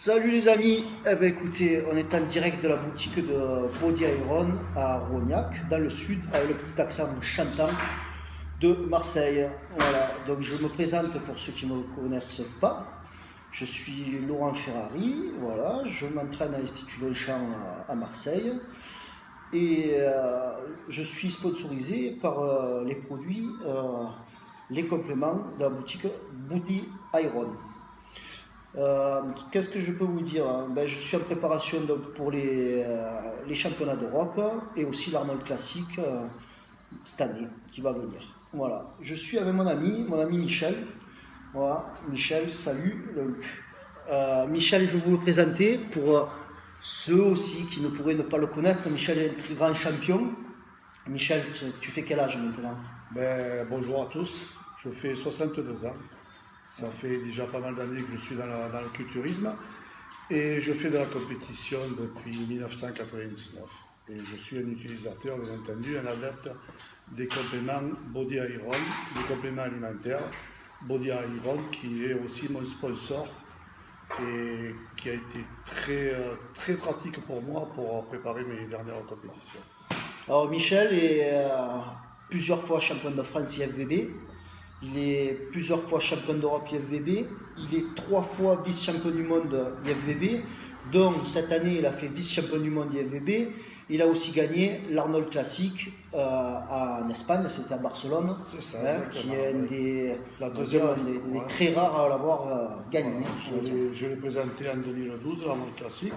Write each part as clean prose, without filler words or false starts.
Salut les amis, eh ben écoutez, on est en direct de la boutique de Body Iron à Rognac, dans le sud, avec le petit accent chantant de Marseille. Voilà, donc je me présente pour ceux qui ne me connaissent pas. Je suis Laurent Ferrari, voilà, je m'entraîne à l'Institut Longchamp à Marseille et je suis sponsorisé par les produits, les compléments de la boutique Body Iron. Qu'est-ce que je peux vous dire, hein? Ben, je suis en préparation donc, pour les championnats d'Europe et aussi l'Arnold Classic cette année qui va venir. Voilà. Je suis avec mon ami Michel. Voilà, Michel, salut. Michel, je vais vous le présenter pour ceux aussi qui ne pourraient ne pas le connaître. Michel est un très grand champion. Michel, tu fais quel âge maintenant? Bonjour à tous, je fais 62 ans. Ça fait déjà pas mal d'années que je suis dans le culturisme et je fais de la compétition depuis 1999. Et je suis un utilisateur, bien entendu, un adepte des compléments Body Iron, des compléments alimentaires. Body Iron qui est aussi mon sponsor et qui a été très pratique pour moi pour préparer mes dernières compétitions. Alors Michel est plusieurs fois champion de France IFBB. Il est plusieurs fois champion d'Europe IFBB. Il est 3 fois vice-champion du monde IFBB. Donc cette année, il a fait vice-champion du monde IFBB. Il a aussi gagné l'Arnold Classic en Espagne, c'était à Barcelone. C'est ça, qui est un des très fois. rares à l'avoir gagné. Je l'ai présenté en 2012, l'Arnold Classic,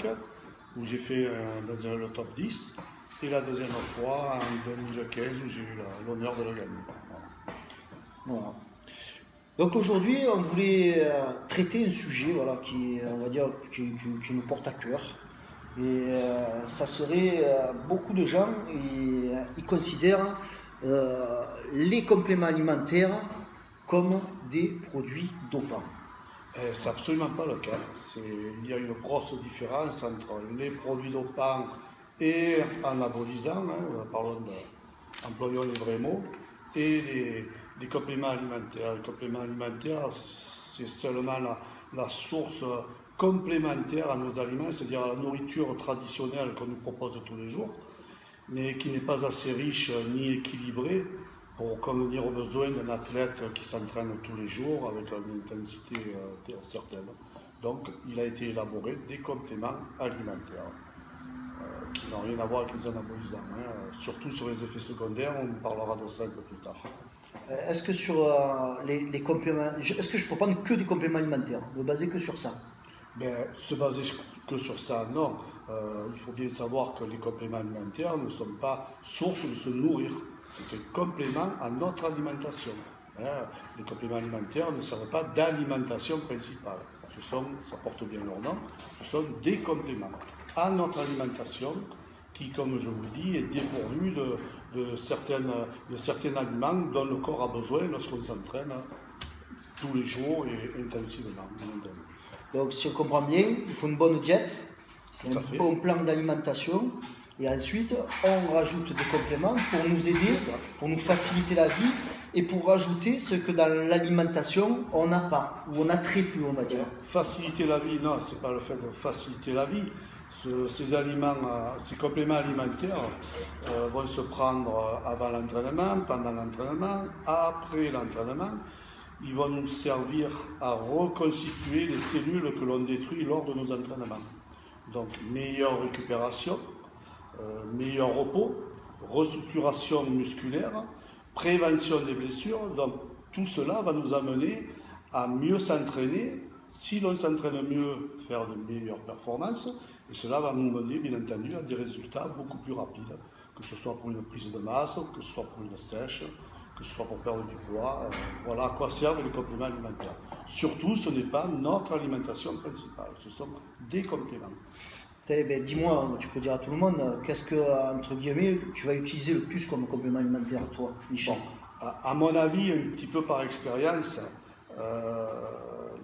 où j'ai fait dans le top 10. Et la deuxième fois en 2015, où j'ai eu l'honneur de le gagner. Voilà. Donc aujourd'hui, on voulait traiter un sujet qui, on va dire, qui nous porte à cœur. Et ça serait, beaucoup de gens, ils considèrent les compléments alimentaires comme des produits dopants. C'est absolument pas le cas. Il y a une grosse différence entre les produits dopants et anabolisants, employons les vrais mots, et les compléments alimentaires. Les compléments alimentaires, c'est seulement la source complémentaire à nos aliments, c'est-à-dire à la nourriture traditionnelle qu'on nous propose tous les jours, mais qui n'est pas assez riche ni équilibrée pour convenir aux besoins d'un athlète qui s'entraîne tous les jours avec une intensité certaine. Donc, il a été élaboré des compléments alimentaires qui n'ont rien à voir avec les anabolisants. Surtout sur les effets secondaires, on parlera de ça un peu plus tard. Est-ce que sur les compléments, est-ce que je peux prendre que des compléments alimentaires, me baser que sur ça? Se baser que sur ça, non. Il faut bien savoir que les compléments alimentaires ne sont pas source de se nourrir. C'est un complément à notre alimentation. Les compléments alimentaires ne servent pas d'alimentation principale. Ça porte bien leur nom, ce sont des compléments à notre alimentation qui, comme je vous le dis, est dépourvue de certains aliments dont le corps a besoin lorsqu'on s'entraîne tous les jours et intensivement. Donc si on comprend bien, il faut une bonne diète, un fait. bon plan d'alimentation, et ensuite on rajoute des compléments pour nous aider, pour nous faciliter la vie, et pour rajouter ce que dans l'alimentation on n'a pas, ou on a très peu, on va dire. Faciliter la vie, non, c'est pas le fait de faciliter la vie. Ces compléments alimentaires vont se prendre avant l'entraînement, pendant l'entraînement, après l'entraînement. Ils vont nous servir à reconstituer les cellules que l'on détruit lors de nos entraînements. Donc, meilleure récupération, meilleur repos, restructuration musculaire, prévention des blessures. Donc, tout cela va nous amener à mieux s'entraîner. Si l'on s'entraîne mieux, faire de meilleures performances. Et cela va nous mener, bien entendu, à des résultats beaucoup plus rapides, que ce soit pour une prise de masse, que ce soit pour une sèche, que ce soit pour perdre du poids. Voilà à quoi servent les compléments alimentaires. Surtout, ce n'est pas notre alimentation principale, ce sont des compléments. Dis-moi, tu peux dire à tout le monde, qu'est-ce que, entre guillemets, tu vas utiliser le plus comme complément alimentaire, toi, Michel? À mon avis, un petit peu par expérience,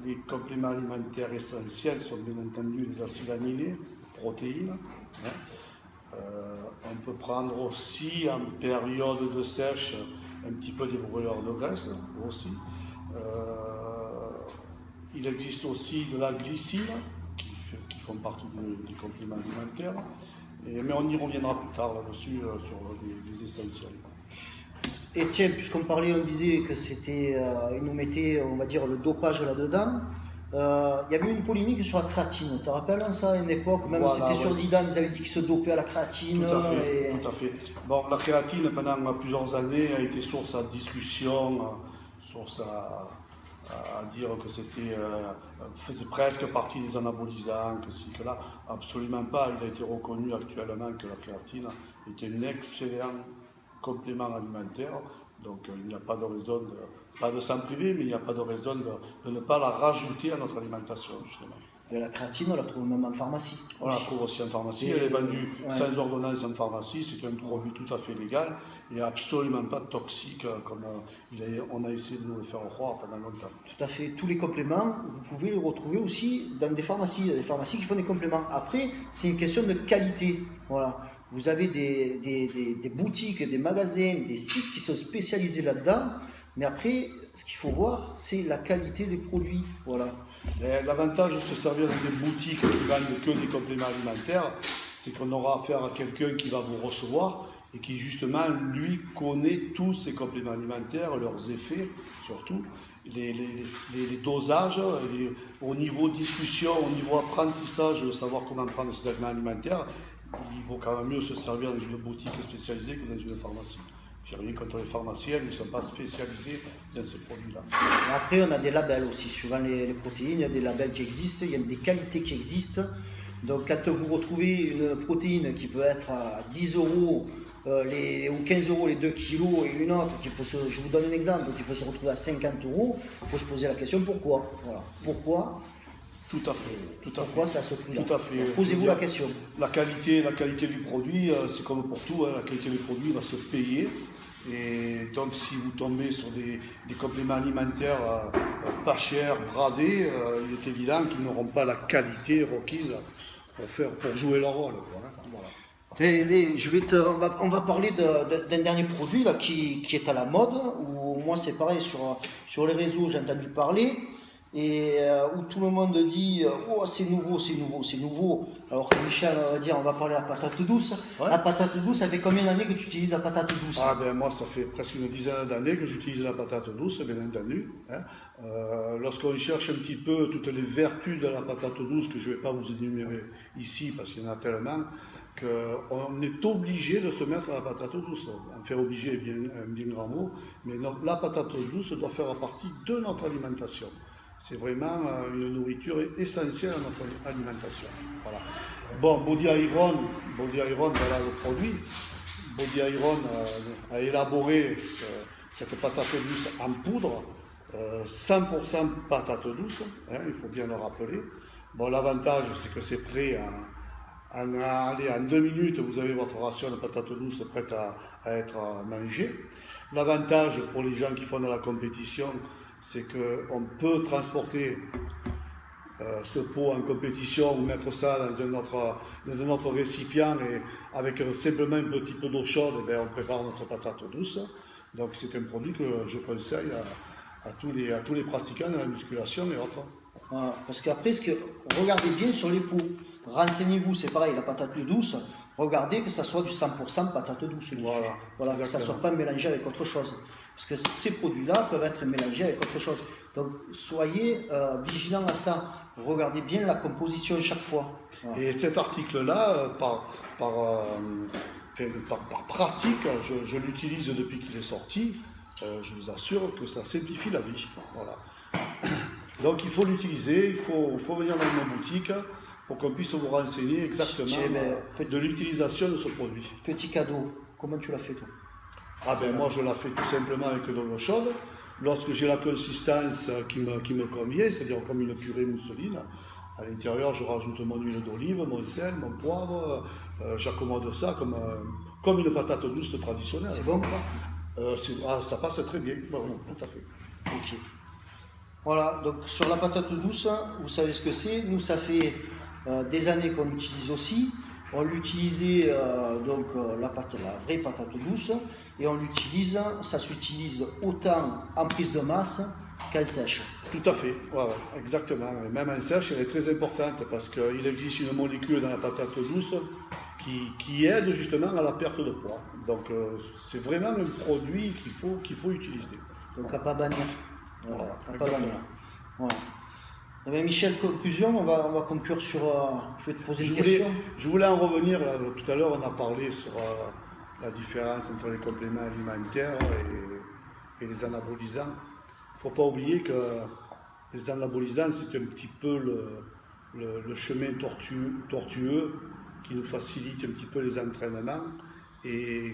les compléments alimentaires essentiels sont bien entendu les acides aminés, protéines. On peut prendre aussi en période de sèche un petit peu des brûleurs de graisse aussi. Il existe aussi de la glycine qui fait font partie des compléments alimentaires. Mais on y reviendra plus tard là-dessus sur les essentiels. Et tiens, puisqu'on parlait, on disait que c'était, ils nous mettaient, on va dire, le dopage là-dedans. Il y avait une polémique sur la créatine, tu te rappelles ça à une époque, même Voilà, c'était sur ouais. Zidane, ils avaient dit qu'il se dopait à la créatine. Tout à fait, et- tout à fait. Bon, la créatine, pendant plusieurs années, a été source à discussion, source à dire que c'était faisait presque partie des anabolisants, que si, que là. Absolument pas. Il a été reconnu actuellement que la créatine est un excellent complément alimentaire. Donc il n'y a pas de raison, pas de s'en priver, mais il n'y a pas de raison de ne pas la rajouter à notre alimentation, justement. Et la créatine, on la trouve même en pharmacie. On la trouve aussi en pharmacie, elle est vendue Ouais. sans ordonnance en pharmacie, c'est un produit tout à fait légal et absolument pas toxique comme on a essayé de nous le faire croire pendant longtemps. Tout à fait. Tous les compléments, vous pouvez les retrouver aussi dans des pharmacies. Il y a des pharmacies qui font des compléments. Après, c'est une question de qualité. Voilà. Vous avez des boutiques, des magasins, des sites qui sont spécialisés là-dedans. Mais après, ce qu'il faut voir, c'est la qualité des produits. Voilà. Et l'avantage de se servir dans des boutiques qui vendent que des compléments alimentaires, c'est qu'on aura affaire à quelqu'un qui va vous recevoir et qui justement, lui, connaît tous ces compléments alimentaires, leurs effets surtout, les dosages, au niveau discussion, au niveau apprentissage, de savoir comment prendre ces aliments alimentaires, il vaut quand même mieux se servir dans une boutique spécialisée que dans une pharmacie. J'ai rien contre les pharmaciens, ils ne sont pas spécialisés dans ces produits-là. Et après, on a des labels aussi. Suivant les protéines, il y a des labels qui existent, il y a des qualités qui existent. Donc, quand vous retrouvez une protéine qui peut être à 10 euros ou 15 euros les 2 kilos et une autre qui peut je vous donne un exemple, qui peut se retrouver à 50 euros, il faut se poser la question pourquoi. Voilà. Pourquoi Tout à fait. Pourquoi c'est à ce prix-là? Tout à fait. Posez-vous la question. La qualité du produit, c'est comme pour tout, hein, la qualité du produit va se payer. Et donc, si vous tombez sur des compléments alimentaires pas chers, bradés, il est évident qu'ils n'auront pas la qualité requise pour jouer leur rôle. Quoi, hein. Voilà. On va parler d'un dernier produit là, qui est à la mode, où moi c'est pareil, sur les réseaux j'ai entendu parler, et où tout le monde dit oh c'est nouveau, c'est nouveau, c'est nouveau. Alors que Michel va dire on va parler de la patate douce. Ouais. La patate douce, ça fait combien d'années que tu utilises la patate douce? Ah ben moi ça fait presque une dizaine d'années que j'utilise la patate douce, bien entendu. Hein. Lorsqu'on cherche un petit peu toutes les vertus de la patate douce, que je ne vais pas vous énumérer ici parce qu'il y en a tellement, qu'on est obligé de se mettre à la patate douce. Faire obligé est bien, un bien grand mot, mais la patate douce doit faire partie de notre alimentation. C'est vraiment une nourriture essentielle à notre alimentation. Voilà. Bon, Body Iron, voilà le produit. Body Iron a élaboré cette patate douce en poudre, 100% patate douce, hein, il faut bien le rappeler. Bon, l'avantage, c'est que c'est prêt en 2 minutes, vous avez votre ration de patate douce prête à être mangée. L'avantage pour les gens qui font de la compétition, c'est qu'on peut transporter ce pot en compétition ou mettre ça dans un autre récipient et avec simplement un petit peu d'eau chaude, on prépare notre patate douce. Donc c'est un produit que je conseille à tous les pratiquants de la musculation et autres. Voilà, parce qu'après, regardez bien sur les pots, renseignez-vous, c'est pareil, la patate douce, regardez que ça soit du 100% patate douce dessus. Voilà, que ça ne soit pas mélangé avec autre chose. Parce que ces produits-là peuvent être mélangés avec autre chose. Donc soyez vigilants à ça. Regardez bien la composition chaque fois. Voilà. Et cet article-là, par pratique, je l'utilise depuis qu'il est sorti. Je vous assure que ça simplifie la vie. Voilà. Donc il faut l'utiliser, il faut venir dans nos boutiques pour qu'on puisse vous renseigner exactement de l'utilisation de ce produit. Petit cadeau, comment tu l'as fait toi? Ah ben moi je la fais tout simplement avec de l'eau chaude. Lorsque j'ai la consistance qui me convient, c'est-à-dire comme une purée mousseline, à l'intérieur je rajoute mon huile d'olive, mon sel, mon poivre, j'accommode ça comme une patate douce traditionnelle. C'est bon ça passe très bien, bon, tout à fait. Ok. Voilà, donc sur la patate douce, vous savez ce que c'est. Nous ça fait des années qu'on l'utilise aussi. On l'utilisait la vraie patate douce et on l'utilise, ça s'utilise autant en prise de masse qu'en sèche. Tout à fait, ouais, ouais, exactement. Et même en sèche, elle est très importante parce qu'il existe une molécule dans la patate douce qui aide justement à la perte de poids. Donc c'est vraiment un produit qu'il faut utiliser. Donc à pas bannir. Voilà, Voilà, à pas exactement. bannir. Voilà. Eh bien, Michel, conclusion, on va conclure sur. Je vais te poser Je une voulais, question. je voulais en revenir, là, tout à l'heure on a parlé sur la différence entre les compléments alimentaires et les anabolisants. Il ne faut pas oublier que les anabolisants, c'est un petit peu le chemin tortueux qui nous facilite un petit peu les entraînements et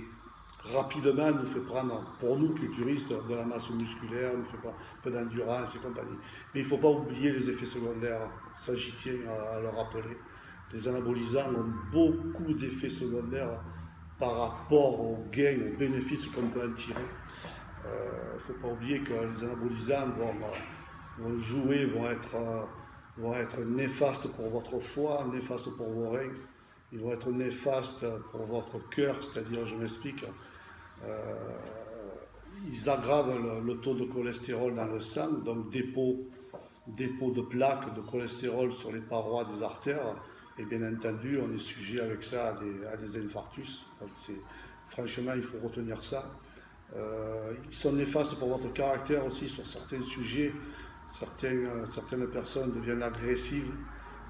rapidement nous fait prendre, pour nous culturistes, de la masse musculaire, nous fait pas un peu d'endurance et compagnie. Mais il ne faut pas oublier les effets secondaires, ça j'y tiens à le rappeler. Les anabolisants ont beaucoup d'effets secondaires par rapport aux gains, aux bénéfices qu'on peut en tirer. Il ne faut pas oublier que les anabolisants vont jouer, vont être néfastes pour votre foie, néfastes pour vos reins, ils vont être néfastes pour votre cœur, c'est-à-dire, je m'explique, ils aggravent le taux de cholestérol dans le sang, donc dépôt de plaques de cholestérol sur les parois des artères, et bien entendu, on est sujet avec ça à des infarctus. Donc franchement, il faut retenir ça. Ils sont néfastes pour votre caractère aussi sur certains sujets. Certaines personnes deviennent agressives,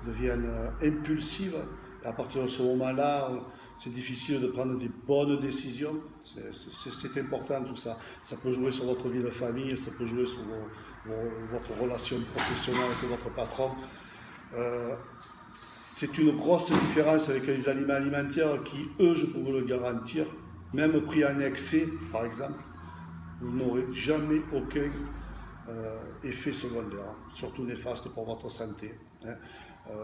deviennent impulsives. Et à partir de ce moment-là, c'est difficile de prendre des bonnes décisions. C'est important tout ça. Ça peut jouer sur votre vie de famille, ça peut jouer sur votre relation professionnelle avec votre patron. C'est une grosse différence avec les aliments alimentaires qui, eux, je peux vous le garantir, même pris en excès, par exemple, vous n'aurez jamais aucun effet secondaire, surtout néfaste pour votre santé.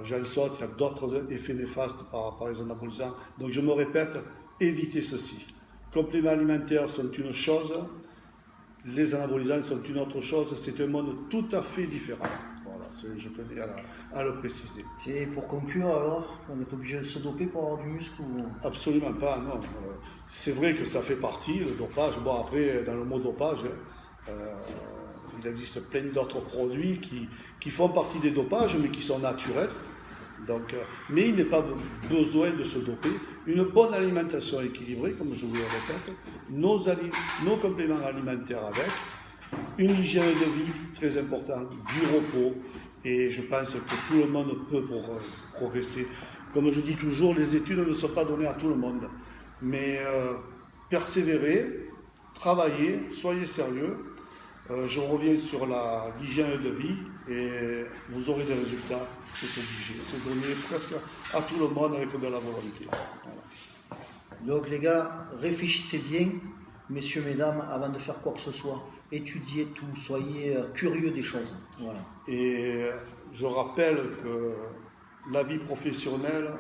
J'en saute, il y a d'autres effets néfastes par les anabolisants. Donc je me répète, évitez ceci. Compléments alimentaires sont une chose, les anabolisants sont une autre chose, c'est un monde tout à fait différent. Voilà, je tenais à le préciser. C'est pour conclure alors, on est obligé de se doper pour avoir du muscle ou... Absolument pas, non. C'est vrai que ça fait partie, le dopage. Bon, après, dans le mot dopage, il existe plein d'autres produits qui font partie des dopages, mais qui sont naturels. Donc, mais il n'est pas besoin de se doper. Une bonne alimentation équilibrée, comme je vous le répète, nos compléments alimentaires avec, une hygiène de vie très importante, du repos, et je pense que tout le monde peut progresser. Comme je dis toujours, les études ne sont pas données à tout le monde, mais persévérez, travaillez, soyez sérieux. Je reviens sur l'hygiène de vie et vous aurez des résultats, c'est obligé. C'est donné presque à tout le monde avec de la volonté. Voilà. Donc les gars, réfléchissez bien, messieurs, mesdames, avant de faire quoi que ce soit. Étudiez tout, soyez curieux des choses. Voilà. Et je rappelle que la vie professionnelle,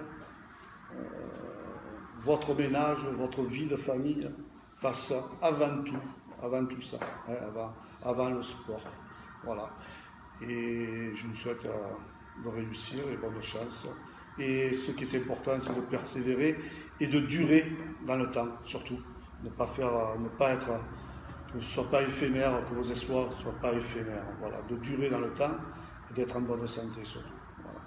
votre ménage, votre vie de famille passe avant tout ça, hein, avant le sport. Voilà. Et je vous souhaite de réussir et bonne chance. Et ce qui est important, c'est de persévérer et de durer dans le temps, surtout. Ne ne soient pas éphémères, que vos espoirs ne soient pas éphémères. Voilà. De durer dans le temps et d'être en bonne santé, surtout. Voilà.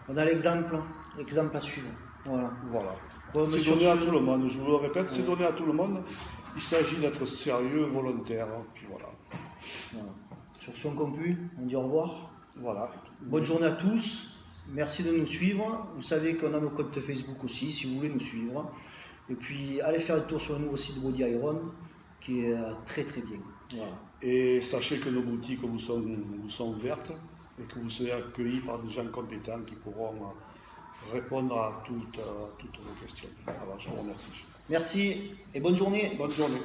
On a l'exemple à suivre. Voilà. Voilà. Bon, C'est donné à tout le monde, je vous le répète, c'est donné à tout le monde. Il s'agit d'être sérieux, volontaire, puis voilà. Voilà. Sur ce, on conclut, on dit au revoir. Voilà. Bonne journée à tous. Merci de nous suivre. Vous savez qu'on a nos comptes Facebook aussi, si vous voulez nous suivre. Et puis, allez faire un tour sur le nouveau site Body Iron, qui est très très bien. Voilà. Et sachez que nos boutiques vous sont ouvertes et que vous serez accueillis par des gens compétents qui pourront répondre à toutes vos questions. Voilà, je vous remercie. Merci et bonne journée. Bonne journée.